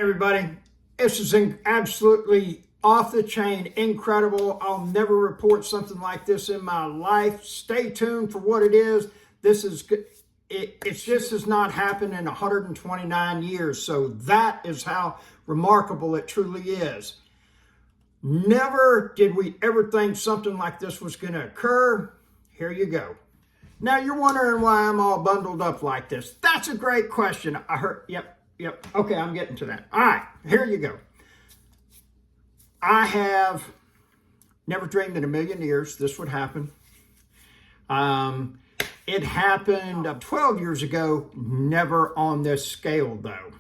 everybody. This is absolutely off the chain, incredible. I'll never report something like this in my life. Stay tuned for what it is. It just has not happened in 129 years. So that is how remarkable it truly is. Never did we ever think something like this was going to occur. Here you go. Now you're wondering why I'm all bundled up like this. That's a great question. I heard, yep. Okay, I'm getting to that. All right, here you go. I have never dreamed in a million years this would happen. It happened 12 years ago, never on this scale though.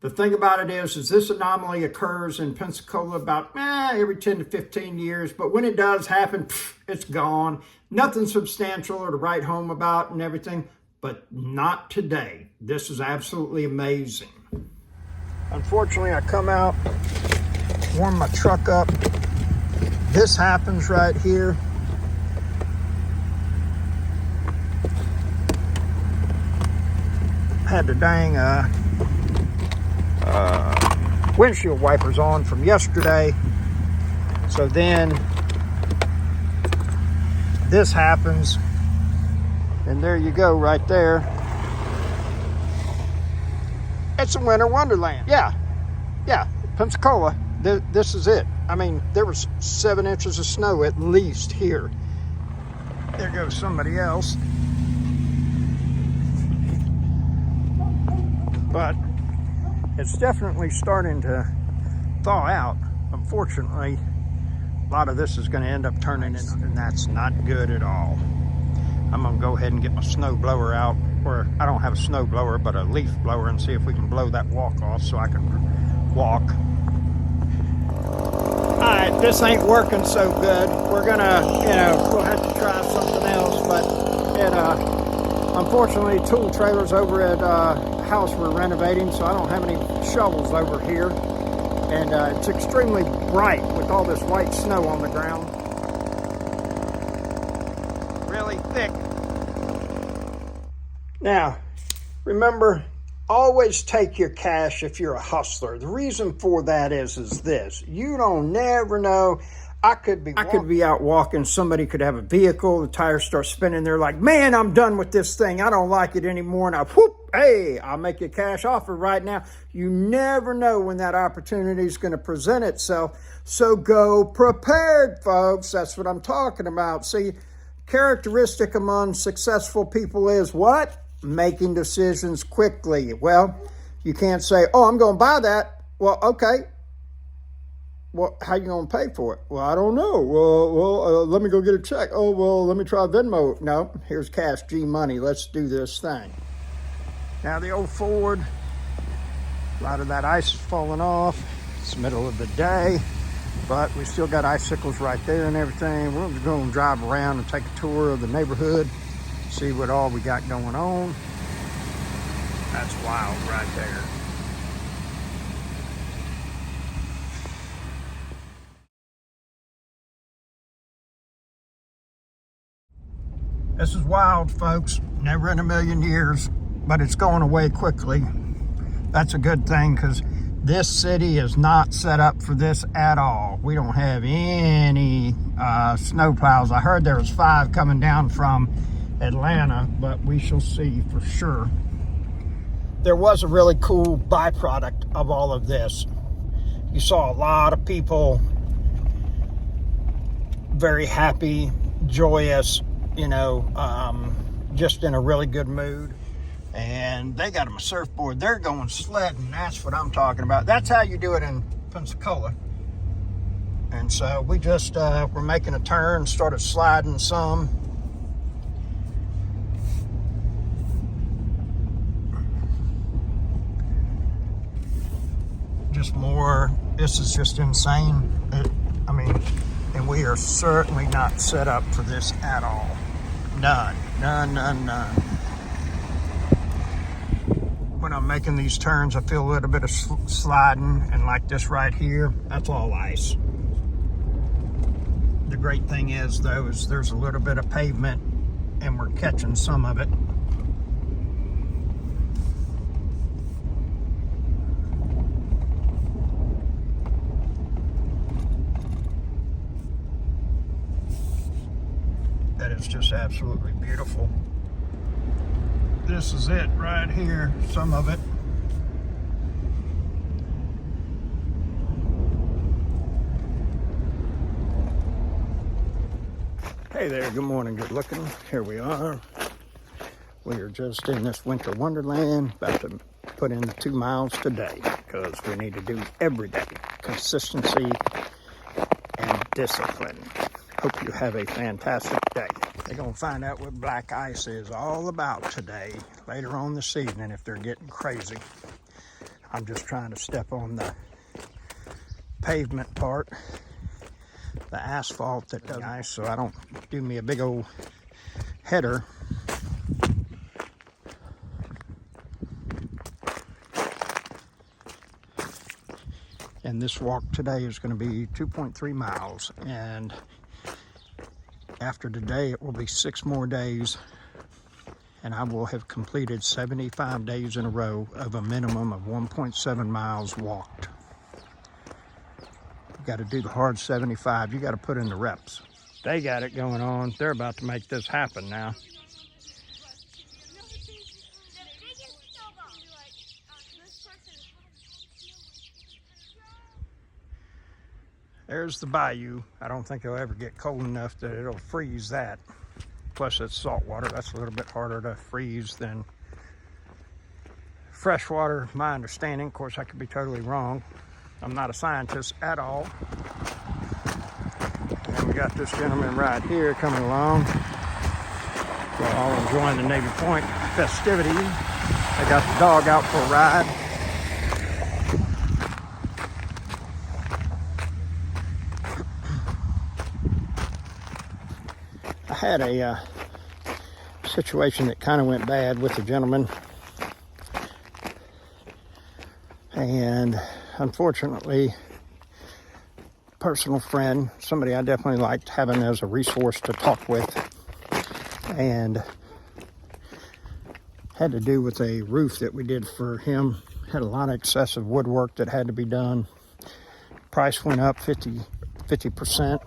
The thing about it is this anomaly occurs in Pensacola about every 10 to 15 years, but when it does happen, it's gone. Nothing substantial or to write home about and everything, but not today. This is absolutely amazing. Unfortunately, I come out, warm my truck up. This happens right here. Had the dang windshield wipers on from yesterday. So then this happens. And there you go right there. It's a winter wonderland. Yeah, Pensacola, this is it. I mean, there was 7 inches of snow at least here. There goes somebody else. But it's definitely starting to thaw out. Unfortunately, a lot of this is going to end up turning in, and that's not good at all. I'm going to go ahead and get my snow blower out, or I don't have a snow blower, but a leaf blower, and see if we can blow that walk off so I can walk. All right, this ain't working so good. We're gonna, we'll have to try something else, but unfortunately, tool trailers over at a house we're renovating, so I don't have any shovels over here. And it's extremely bright with all this white snow on the ground. Really thick. Now, remember, always take your cash if you're a hustler. The reason for that is this. You don't never know. I could be out walking. Somebody could have a vehicle. The tires start spinning. They're like, man, I'm done with this thing. I don't like it anymore. And hey, I'll make you a cash offer right now. You never know when that opportunity is going to present itself. So go prepared, folks. That's what I'm talking about. See, characteristic among successful people is what? Making decisions quickly. Well, you can't say, oh, I'm going to buy that. Well, okay. Well, how you going to pay for it? Well, I don't know. Well, let me go get a check. Oh, well, let me try Venmo. No, here's cash G money. Let's do this thing. Now the old Ford, a lot of that ice is falling off. It's the middle of the day, but we still got icicles right there and everything. We're just going to drive around and take a tour of the neighborhood, see what all we got going on. That's wild right there. This is wild, folks. Never in a million years, but it's going away quickly. That's a good thing, because this city is not set up for this at all. We don't have any snow plows. I heard there was 5 coming down from Atlanta, but we shall see for sure. There was a really cool byproduct of all of this. You saw a lot of people very happy, joyous, just in a really good mood. And they got them a surfboard. They're going sledding. That's what I'm talking about. That's how you do it in Pensacola. And so we just were making a turn, started sliding some. Just more. This is just insane. And we are certainly not set up for this at all. None. When I'm making these turns, I feel a little bit of sliding, and like this right here, that's all ice. The great thing is, though, is there's a little bit of pavement, and we're catching some of it. is just absolutely beautiful. This is it right here, some of it. Hey there, good morning, good looking. Here we are. We are just in this winter wonderland, about to put in the 2 miles today because we need to do every day. Consistency and discipline. Hope you have a fantastic day. They're going to find out what black ice is all about today, later on this evening if they're getting crazy. I'm just trying to step on the pavement part, the asphalt that does ice, so I don't do me a big old header. And this walk today is going to be 2.3 miles, and after today it will be 6 more days, and I will have completed 75 days in a row of a minimum of 1.7 miles walked. You got to do the hard 75. You got to put in the reps. They got it going on. They're about to make this happen now. There's the bayou. I don't think it'll ever get cold enough that it'll freeze that. Plus it's salt water. That's a little bit harder to freeze than fresh water, my understanding. Of course, I could be totally wrong. I'm not a scientist at all. And we got this gentleman right here coming along. We're all enjoying the Navy Point festivities. I got the dog out for a ride. I had a situation that kind of went bad with a gentleman, and unfortunately, personal friend, somebody I definitely liked having as a resource to talk with, and had to do with a roof that we did for him. Had a lot of excessive woodwork that had to be done. Price went up 50%.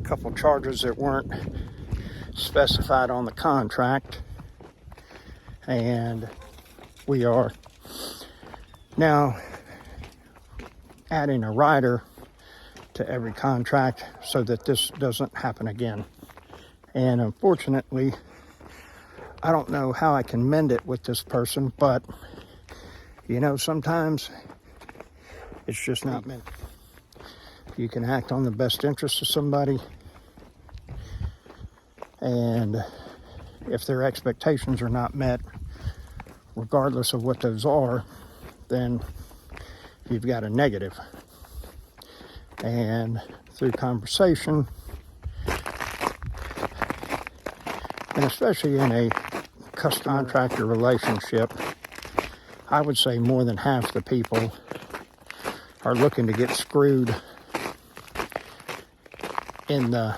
Couple charges that weren't specified on the contract, and we are now adding a rider to every contract so that this doesn't happen again. And unfortunately, I don't know how I can mend it with this person, but you know, sometimes it's just not meant. You can act on the best interest of somebody, and if their expectations are not met, regardless of what those are, then you've got a negative. And through conversation, and especially in a customer-contractor relationship, I would say more than half the people are looking to get screwed in the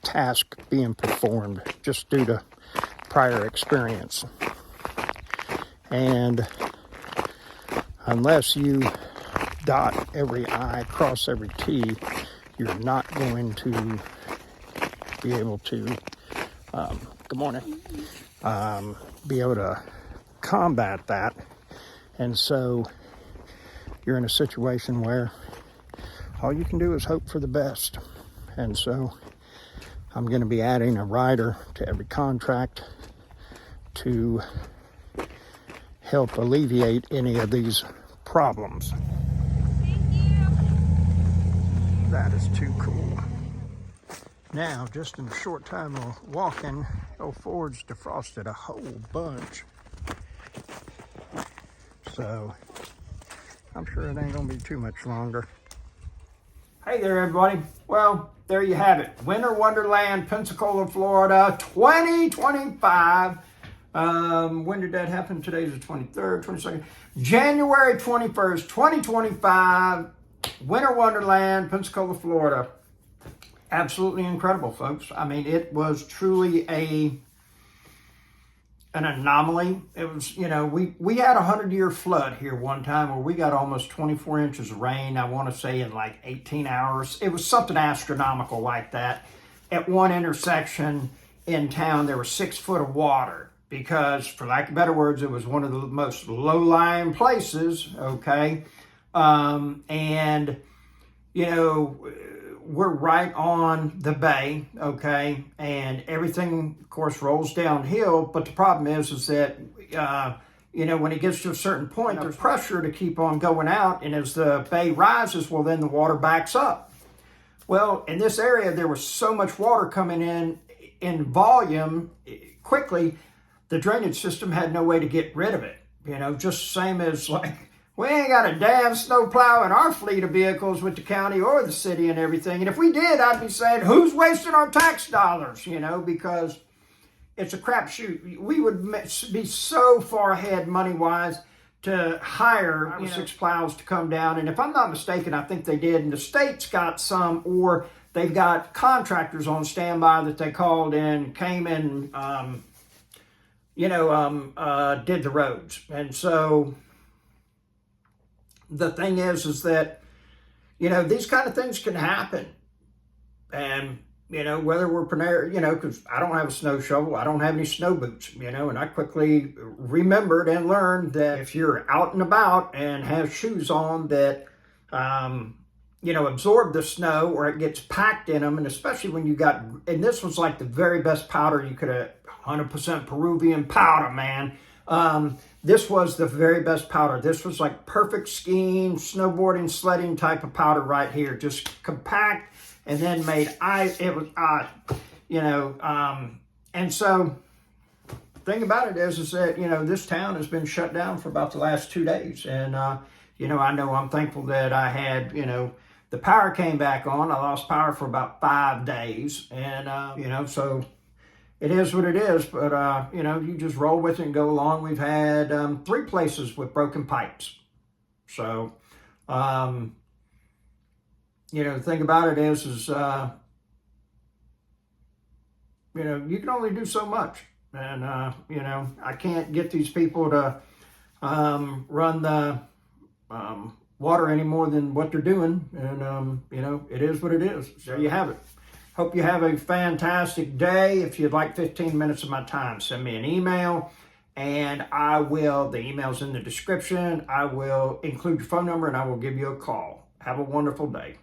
task being performed just due to prior experience. And unless you dot every I, cross every T, you're not going to be able to, good morning, be able to combat that. And so you're in a situation where all you can do is hope for the best. And so I'm going to be adding a rider to every contract to help alleviate any of these problems. Thank you. That is too cool. Now, just in a short time of walking, old Ford's defrosted a whole bunch. So I'm sure it ain't going to be too much longer. Hey there, everybody. Well, there you have it. Winter Wonderland, Pensacola, Florida, 2025. When did that happen? Today's the 23rd, 22nd. January 21st, 2025. Winter Wonderland, Pensacola, Florida. Absolutely incredible, folks. I mean, it was truly an anomaly. It was, we had a 100-year flood here one time where we got almost 24 inches of rain, I want to say in like 18 hours. It was something astronomical like that. At one intersection in town, there was 6 foot of water because, for lack of better words, it was one of the most low-lying places, okay? And, we're right on the bay, okay, and everything, of course, rolls downhill. But the problem is that when it gets to a certain point, there's pressure to keep on going out, and as the bay rises, well, then the water backs up. Well, in this area, there was so much water coming in volume quickly, the drainage system had no way to get rid of it. Just same as like, we ain't got a damn snowplow in our fleet of vehicles with the county or the city and everything. And if we did, I'd be saying, who's wasting our tax dollars? Because it's a crapshoot. We would be so far ahead money-wise to hire 6 plows to come down. And if I'm not mistaken, I think they did. And the state's got some, or they've got contractors on standby that they called in, came in, did the roads. And so the thing is that, these kind of things can happen. And, whether we're prepared, because I don't have a snow shovel, I don't have any snow boots, and I quickly remembered and learned that if you're out and about and have shoes on that, absorb the snow or it gets packed in them, and especially when you got, and this was like the very best powder you could have, 100% Peruvian powder, man. This was the very best powder. This was like perfect skiing, snowboarding, sledding type of powder right here. Just compact and then made and so thing about it is that, this town has been shut down for about the last 2 days. And, I know I'm thankful that I had, the power came back on. I lost power for about 5 days. And, so it is what it is, but, you just roll with it and go along. We've had 3 places with broken pipes. So, the thing about it is you can only do so much. And, I can't get these people to run the water any more than what they're doing. And, it is what it is. There you have it. Hope you have a fantastic day. If you'd like 15 minutes of my time, send me an email, and the email's in the description. I will include your phone number, and I will give you a call. Have a wonderful day.